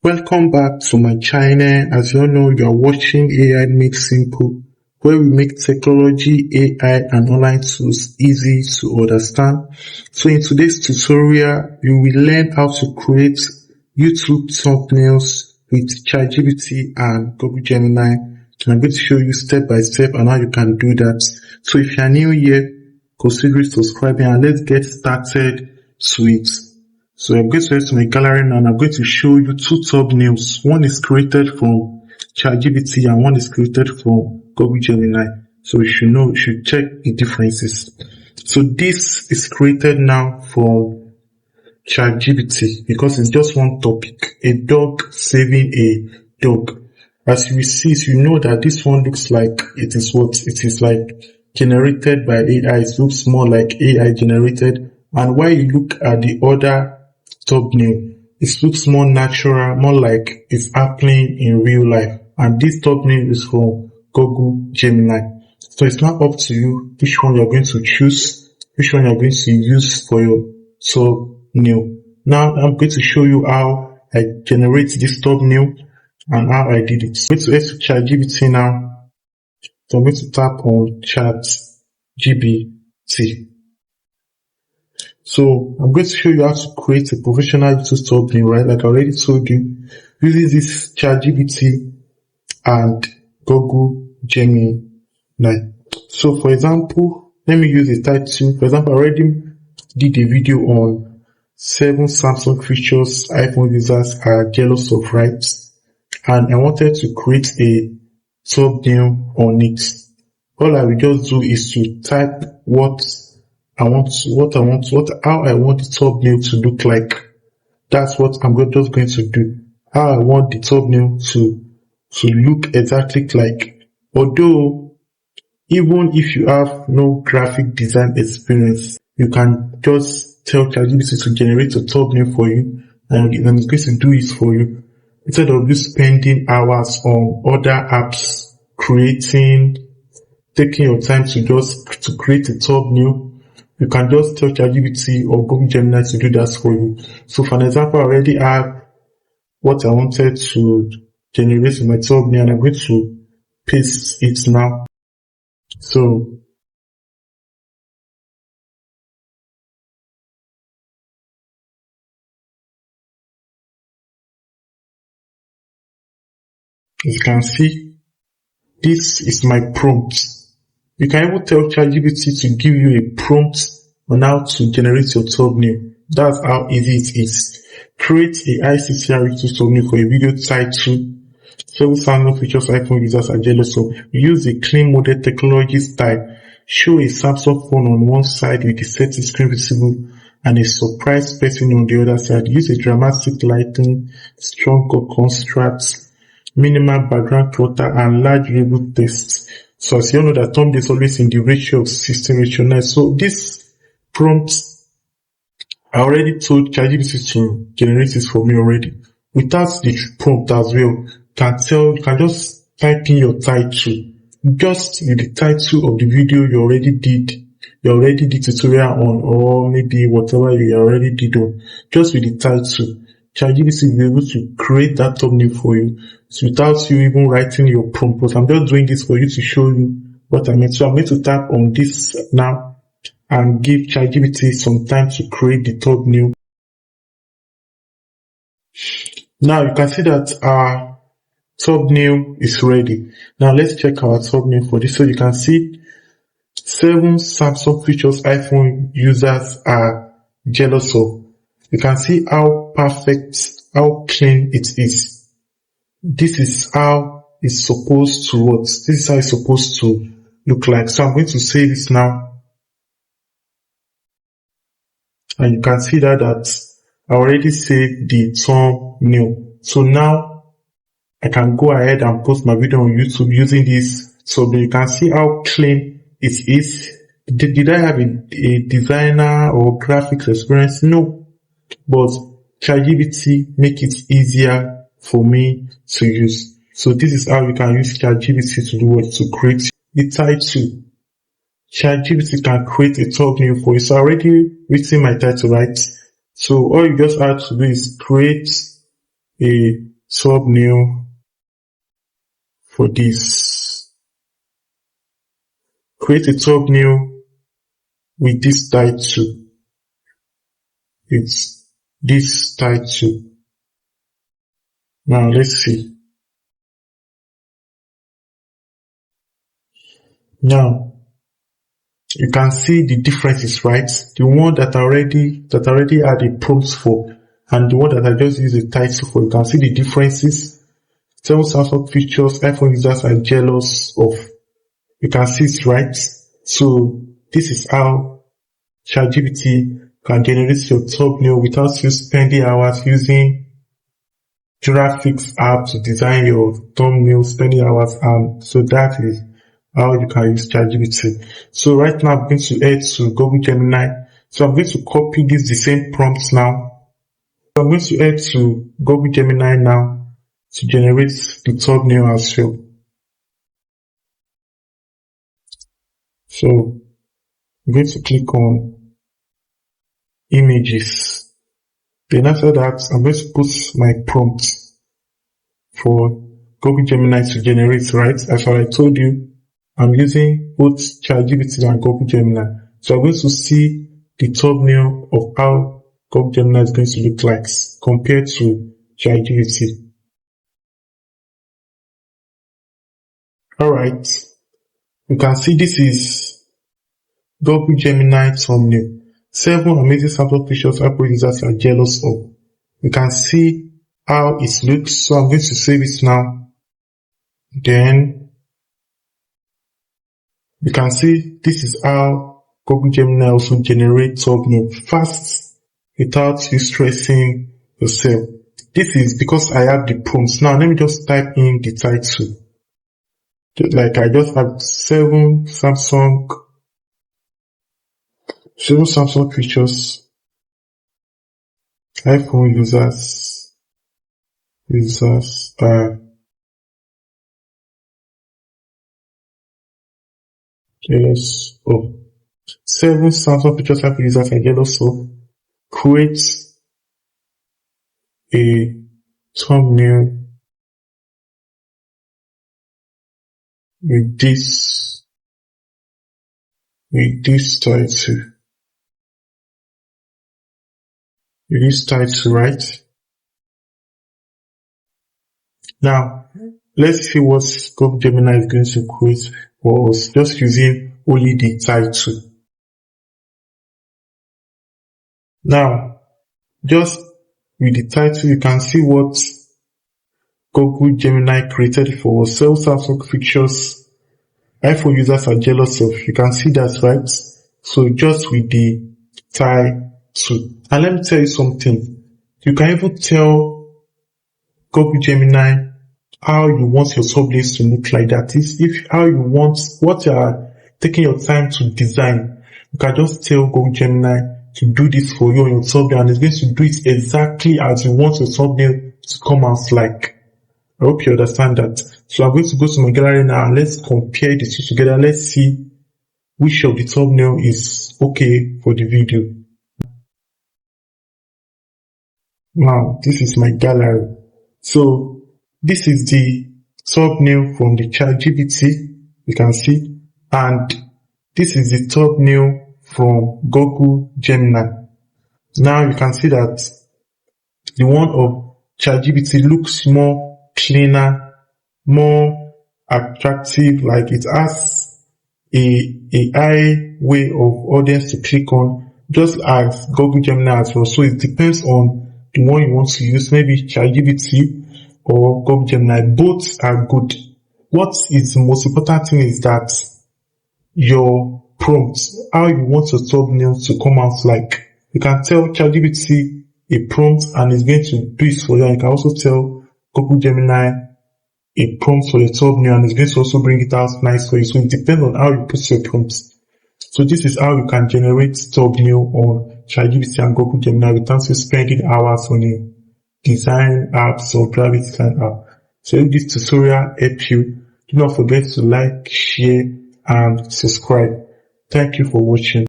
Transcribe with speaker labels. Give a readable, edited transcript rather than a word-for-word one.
Speaker 1: Welcome back to my channel. As you all know, you are watching AI Made Simple, where we make technology, AI and online tools easy to understand. So in today's tutorial, you will learn how to create YouTube thumbnails with ChatGPT and Google Gemini. And I'm going to show you step by step on how you can do that. So if you are new here, consider subscribing and let's get started to it. So I'm going to head to my gallery now and I'm going to show you two thumbnails. One is created from ChatGPT and one is created from Google Gemini. So you should check the differences. So this is created now from ChatGPT because it's just one topic, a dog saving a dog. As you will see, you know that this one looks like it is like generated by AI. It looks more like AI generated. And while you look at the other thumbnail, it looks more natural, more like it's happening in real life. And this thumbnail is from Google Gemini. So it's now up to you which one you're going to choose, which one you're going to use for your thumbnail. Now I'm going to show you how I generate this thumbnail and how I did it. I'm going to head to ChatGPT now. So I'm going to tap on ChatGPT. So I'm going to show you how to create a professional YouTube thumbnail, right? Like I already told you, using this ChatGPT and Google Gemini. So for example, let me use a title. For example, I already did a video on 7 Samsung features iPhone users are jealous of, right? And I wanted to create a thumbnail on it. All I will just do is to type how I want the thumbnail to look like. That's what I'm just going to do. How I want the thumbnail to look exactly like. Although, even if you have no graphic design experience, you can just tell ChatGPT to generate a thumbnail for you, and it's going to do it for you. Instead of you spending hours on other apps taking your time to create a thumbnail, you can just tell ChatGPT or Google Gemini to do that for you. So for an example, I already have what I wanted to generate in my thumbnail and I'm going to paste it now. So as you can see, this is my prompt. You can even tell ChatGPT to give you a prompt on how to generate your thumbnail. That's how easy it is. Create a ICT YouTube thumbnail for a video title 7 Samsung features iPhone users are jealous of. Use a clean model technology style. Show a Samsung phone on one side with the setting screen visible and a surprise person on the other side. Use a dramatic lighting, strong contrast, minimal background clutter, and large variable text. So as you know that thumbnail is always in the ratio of 16:9. So this prompt, I already told ChatGPT to generate this for me already. Without the prompt as well, you can just type in your title. Just with the title of the video you already did tutorial on, or maybe whatever you already did on. Just with the title, ChatGPT will be able to create that thumbnail for you without you even writing your prompt. But I'm just doing this for you to show you what I meant. So I'm going to tap on this now and give ChatGPT some time to create the thumbnail. Now you can see that our thumbnail is ready. Now let's check our thumbnail for this. So you can see 7 Samsung features iPhone users are jealous of. You can see how perfect, how clean it is. This is how it's supposed to work. This is how it's supposed to look like. So I'm going to save this now. And you can see that I already saved the thumbnail. So now I can go ahead and post my video on YouTube using this. So you can see how clean it is. Did I have a designer or graphics experience? No. But ChatGPT make it easier for me to use. So this is how you can use ChatGPT to do what? To create the title. ChatGPT can create a thumbnail for you. So I already written my title, right? So all you just have to do is create a thumbnail for this. Create a thumbnail with this title. It's this title. Now let's see. Now you can see the differences, right? The one that already had a prompt for and the one that I just used a title for. You can see the differences. Several Samsung features iPhone users are jealous of. You can see it, right? So this is how ChatGPT can generate your thumbnail without you spending hours using graphics app to design your thumbnail, spending hours, and so that is how you can use ChatGPT. So right now I'm going to head to Google Gemini. So I'm going to copy the same prompts now. So I'm going to head to Google Gemini now to generate the thumbnail as well. So I'm going to click on images. Then after that, I'm going to put my prompt for Google Gemini to generate, right? As I told you, I'm using both ChatGPT and Google Gemini. So I'm going to see the thumbnail of how Google Gemini is going to look like compared to ChatGPT. Alright, you can see this is Google Gemini thumbnail. 7 amazing sample features Apple users are jealous of. You can see how it looks. So I'm going to save it now. Then you can see this is how Google Gemini also generates thumbnail fast without you stressing yourself. This is because I have the prompts. Now let me just type in the title. Like I just have 7 Samsung features iPhone users are jealous of. 7 Samsung features iPhone users are jealous of. Create a thumbnail with this title. With this title, right? Now, let's see what Google Gemini is going to create for us, just using only the title. Now, just with the title, you can see what Google Gemini created for us. Several Samsung features iPhone users are jealous of. You can see that, right? So just with the title. And let me tell you something. You can even tell Google Gemini how you want your thumbnails to look like. That is, if how you want what you are taking your time to design. You can just tell Google Gemini to do this for you on your thumbnail, and it's going to do it exactly as you want your thumbnail to come out like. I hope you understand that. So I'm going to go to my gallery now and let's compare the two together. Let's see which of the thumbnail is okay for the video. Now, this is my gallery. So this is the thumbnail from the ChatGPT, you can see, and this is the thumbnail from Google Gemini. Now you can see that the one of ChatGPT looks more cleaner, more attractive, like it has a high way of audience to click on, just as Google Gemini as well. So it depends on the one you want to use, maybe ChatGPT or Google Gemini. Both are good. What is the most important thing is that your prompts, how you want your thumbnail to come out like. You can tell ChatGPT a prompt and it's going to do it for you. You can also tell Google Gemini a prompt for your thumbnail and it's going to also bring it out nice for you. So it depends on how you put your prompts. So this is how you can generate thumbnail on ChatGPT and Google Gemini without you spending hours on a design apps or graphic design app. So if this tutorial helped you, do not forget to like, share, and subscribe. Thank you for watching.